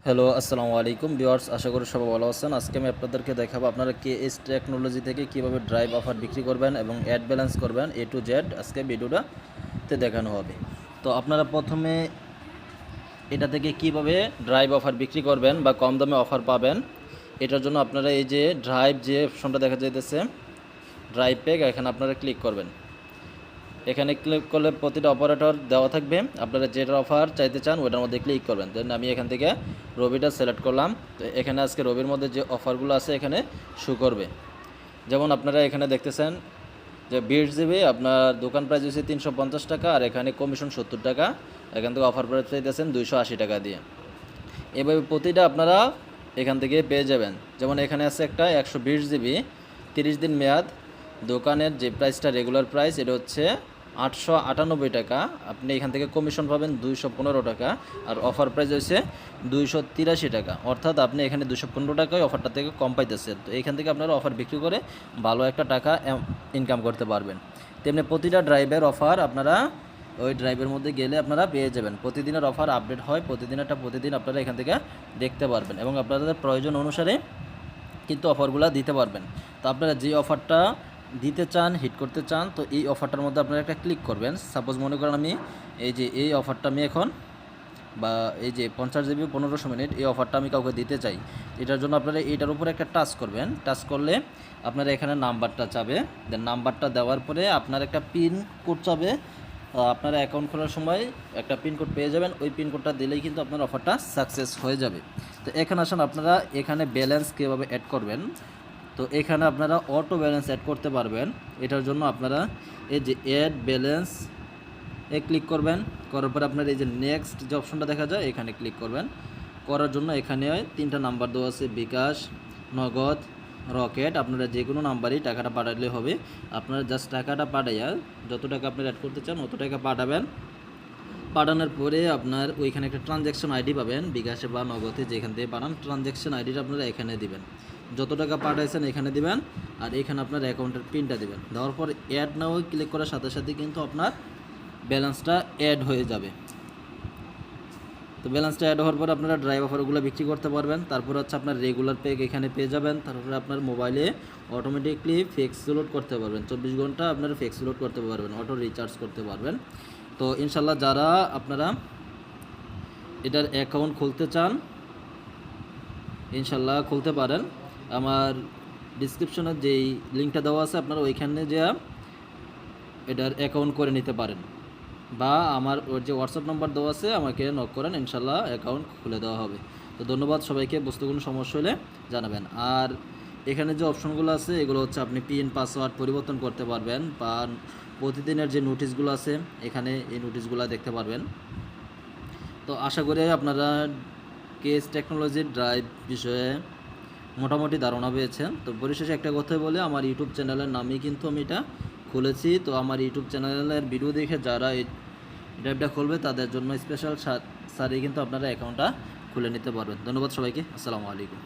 Hello, আসসালামু আলাইকুম viewers, আশা করি সবাই ভালো আছেন। আজকে আমি আপনাদেরকে দেখাবো আপনারা কেএস টেকনোলজি থেকে কিভাবে ড্রাইভ অফার বিক্রি করবেন এবং অ্যাড ব্যালেন্স করবেন এ টু জেড আজকে ভিডিওটাতে দেখানো হবে। তো আপনারা প্রথমে এটা থেকে কিভাবে ড্রাইভ অফার বিক্রি করবেন বা কম দামে অফার পাবেন, এটার জন্য আপনারা এই যে ড্রাইভ যে অপশনটা দেখা যাইতেছে ড্রাইভ প্যাক, এখানে আপনারা ক্লিক করবেন। এখানে ক্লিক করলে প্রতিটা অপারেটর দেওয়া থাকবে, আপনারা যেটা অফার চাইতে চান ওটার মধ্যে ক্লিক করবেন। দেন আমি এখান থেকে রবিটা সিলেক্ট করলাম। তো এখানে আজকে রবির মধ্যে যে অফারগুলো আছে এখানে শো করবে। যেমন আপনারা এখানে দেখতেছেন যে 20 জিবি আপনার দোকান প্রাইস হচ্ছে 350 টাকা, আর এখানে কমিশন 70 টাকা। এখান থেকে অফার প্রাইস চাইতেছেন 280 টাকা দিয়ে। এভাবে প্রতিটা আপনারা এখান থেকে পেয়ে যাবেন। যেমন এখানে আছে একটা 120 জিবি 30 দিন মেয়াদ, দোকানের যে প্রাইসটা রেগুলার প্রাইস এটা হচ্ছে 898 টাকা। আপনি এখান থেকে কমিশন পাবেন 215 টাকা, আর অফার প্রাইস হচ্ছে 283 টাকা। অর্থাৎ আপনি এখানে 215 টাকায় অফারটা থেকে কম পাইতেছেন। তো এখান থেকে আপনারা অফার বিক্রি করে ভালো একটা টাকা ইনকাম করতে পারবেন। তেমনি প্রতিটা ড্রাইভের অফার আপনারা ওই ড্রাইভের মধ্যে গেলে আপনারা পেয়ে যাবেন। প্রতিদিনের অফার আপডেট হয়, প্রতিদিন আপনারা এখান থেকে দেখতে পারবেন এবং আপনাদের প্রয়োজন অনুসারে কিন্তু অফারগুলো দিতে পারবেন। তো আপনারা যে অফারটা দিতে চান, হিট করতে চান, তো এই অফারটার মধ্যে আপনারা একটা ক্লিক করবেন। সাপোজ মনে করেন আমি এই অফারটা আমি এখন বা এই যে 50 জিবি 1500 মিনিট এই অফারটা আমি কাউকে দিতে চাই। এটার জন্য আপনারা এইটার উপরে একটা টাচ করবেন। টাচ করলে আপনারা এখানে নাম্বারটা চাবে। দেন নাম্বারটা দেওয়ার পরে আপনার একটা পিন কোড চাবে। আপনারা অ্যাকাউন্ট খোলার সময় একটা পিন কোড পেয়ে যাবেন। ওই পিন কোডটা দিলেই কিন্তু আপনার অফারটা সাকসেস হয়ে যাবে। তো এখানে আসেন, আপনারা এখানে ব্যালেন্স কীভাবে অ্যাড করবেন। তো এখানে আপনারা অটো ব্যালেন্স অ্যাড করতে পারবেন। এটার জন্য আপনারা এই যে অ্যাড ব্যালেন্স ক্লিক করবেন। করার পরে আপনার এই যে নেক্সট যে অপশনটা দেখা যায় এখানে ক্লিক করবেন। করার জন্য এখানে 3টা নাম্বার দেওয়া আছে, বিকাশ, নগদ, রকেট। আপনারা যে কোনো নাম্বারই টাকাটা পাঠালে হবে। আপনারা জাস্ট টাকাটা পাঠাইয়া যত টাকা আপনারা অ্যাড করতে চান অত টাকা পাঠাবেন। পাঠানোর পরে আপনার ওইখানে একটা ট্রানজ্যাকশন আইডি পাবেন, বিকাশে বা নগদে যেখান থেকে পাঠান। ট্রানজ্যাকশন আইডিটা আপনারা এখানে দিবেন, যত টাকা পাঠাইছেন এখানে দিবেন, আর এখানে আপনার অ্যাকাউন্টের পিনটা দিবেন। দেওয়ার পর অ্যাড নাও ক্লিক করার সাথে সাথে কিন্তু আপনার ব্যালেন্সটা অ্যাড হয়ে যাবে। তো ব্যালেন্সটা অ্যাড হওয়ার পর আপনারা ড্রাইভ অফারগুলো বিক্রি করতে পারবেন। তারপর হচ্ছে আপনার রেগুলার প্যাক এখানে পেয়ে যাবেন। তারপরে আপনার মোবাইলে অটোমেটিকলি ফিক্স লোড করতে পারবেন, 24 ঘন্টা আপনারা ফিক্স লোড করতে পারবেন, অটো রিচার্জ করতে পারবেন। তো ইনশাল্লাহ যারা আপনারা এটার অ্যাকাউন্ট খুলতে চান ইনশাল্লাহ খুলতে পারেন। আমার ডিসক্রিপশনে যেই লিঙ্কটা দেওয়া আছে আপনারা ওইখানে যে এটার অ্যাকাউন্ট করে নিতে পারেন, বা আমার ওর যে হোয়াটসঅ্যাপ নাম্বার দেওয়া আছে আমাকে নক করেন, ইনশাল্লাহ অ্যাকাউন্ট খুলে দেওয়া হবে। তো ধন্যবাদ সবাইকে। বুঝতে কোনো সমস্যা হলে জানাবেন। আর এখানে যে অপশনগুলো আছে এগুলো হচ্ছে আপনি পিন পাসওয়ার্ড পরিবর্তন করতে পারবেন, বা প্রতিদিনের যে নোটিশগুলো আছে এখানে এই নোটিশগুলো দেখতে পারবেন। তো আশা করি আপনারা কেএস টেকনোলজির ড্রাইভ বিষয়ে মোটামুটি ধারণা পেয়েছেন। তো পরিশেষে একটা কথাই বলে, আমার ইউটিউব চ্যানেলের নামেই কিন্তু আমি এটা খুলেছি। তো আমার ইউটিউব চ্যানেলের ভিডিও দেখে যারা এই ড্রাইভটা খুলবে তাদের জন্য স্পেশাল সারি কিন্তু আপনারা অ্যাকাউন্টটা খুলে নিতে পারবেন। ধন্যবাদ সবাইকে। আসসালামু আলাইকুম।